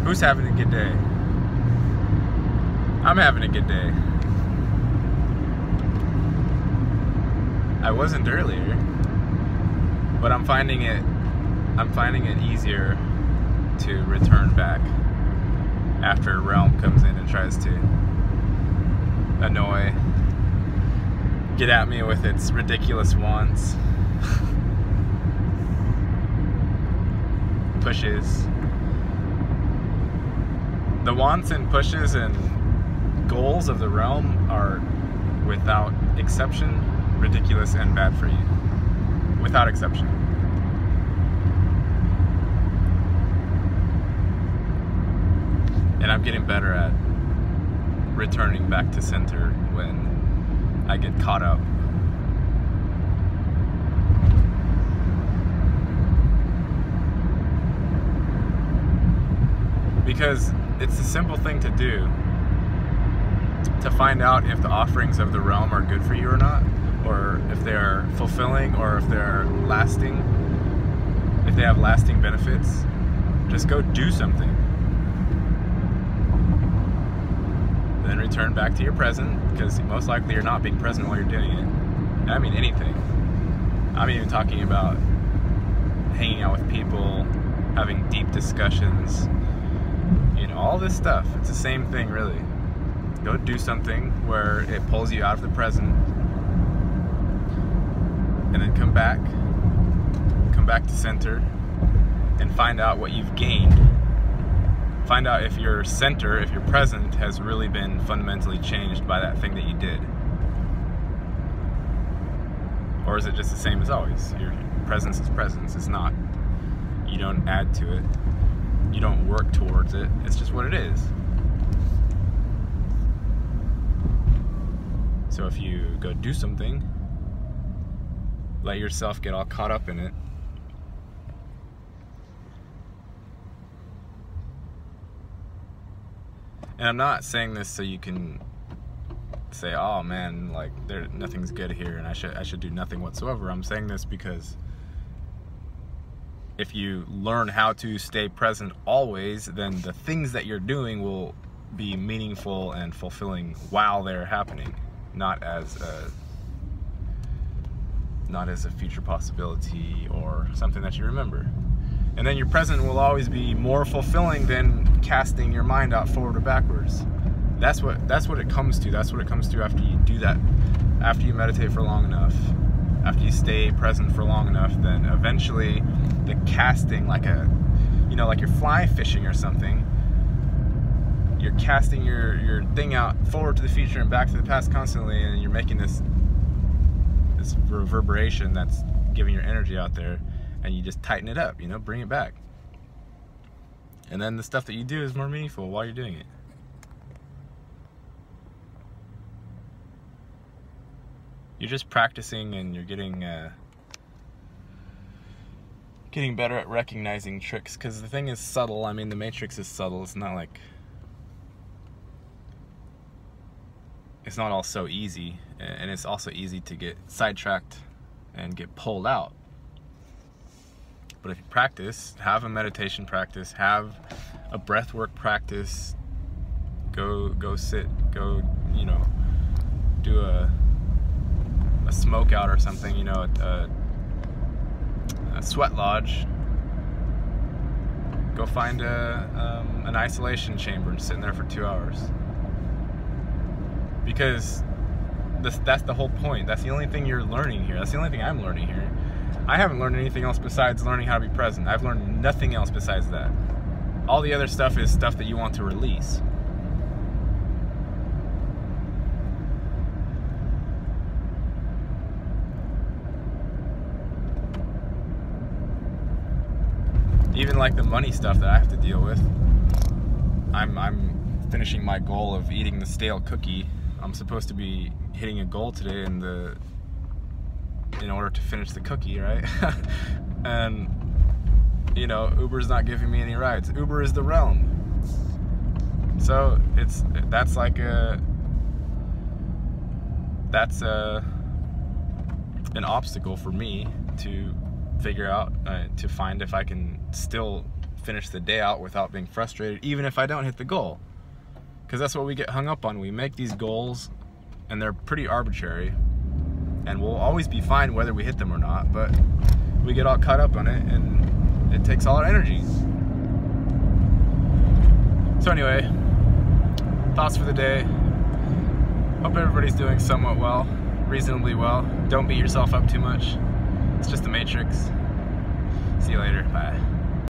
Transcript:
Who's having a good day? I'm having a good day. I wasn't earlier, but I'm finding it easier to return back after a realm comes in and tries to annoy, get at me with its ridiculous wants, pushes. The wants and pushes and goals of the realm are, without exception, ridiculous and bad for you. Without exception. And I'm getting better at returning back to center when I get caught up. Because it's a simple thing to do to find out if the offerings of the realm are good for you or not, or if they are fulfilling, or if they're lasting, if they have lasting benefits. Just go do something. Then return back to your present, because most likely you're not being present while you're doing it. And I mean anything. I'm even talking about hanging out with people, having deep discussions, you know, all this stuff. It's the same thing, really. Go do something where it pulls you out of the present, and then come back to center, and find out what you've gained. Find out if your center, if your present has really been fundamentally changed by that thing that you did. Or is it just the same as always? Your presence is presence. It's not. You don't add to it. You don't work towards it. It's just what it is. So if you go do something, let yourself get all caught up in it, and I'm not saying this so you can say, oh man, like nothing's good here and I should do nothing whatsoever. I'm saying this because if you learn how to stay present always, then the things that you're doing will be meaningful and fulfilling while they're happening, not as a future possibility or something that you remember. And then your present will always be more fulfilling than casting your mind out forward or backwards. That's what it comes to. That's what it comes to after you do that. After you meditate for long enough, after you stay present for long enough, then eventually the casting, like you're fly fishing or something, you're casting your thing out forward to the future and back to the past constantly, and you're making this reverberation that's giving your energy out there, and you just tighten it up, bring it back. And then the stuff that you do is more meaningful while you're doing it. You're just practicing, and you're getting better at recognizing tricks, because the thing is subtle. I mean, the matrix is subtle. It's not like, it's not all so easy, and it's also easy to get sidetracked and get pulled out. But if you practice, have a meditation practice, have a breathwork practice, go sit, go, do a smoke out or something, a sweat lodge. Go find an isolation chamber and sit in there for 2 hours. Because that's the whole point. That's the only thing you're learning here. That's the only thing I'm learning here. I haven't learned anything else besides learning how to be present. I've learned nothing else besides that. All the other stuff is stuff that you want to release. Even like the money stuff that I have to deal with. I'm finishing my goal of eating the stale cookie. I'm supposed to be hitting a goal today in order to finish the cookie, right? And Uber's not giving me any rides. Uber is the realm. So that's an obstacle for me to figure out, to find if I can still finish the day out without being frustrated, even if I don't hit the goal. Because that's what we get hung up on. We make these goals and they're pretty arbitrary, and we'll always be fine whether we hit them or not, but we get all caught up on it and it takes all our energy. So anyway, thoughts for the day. Hope everybody's doing somewhat well, reasonably well. Don't beat yourself up too much. It's just the Matrix. See you later. Bye.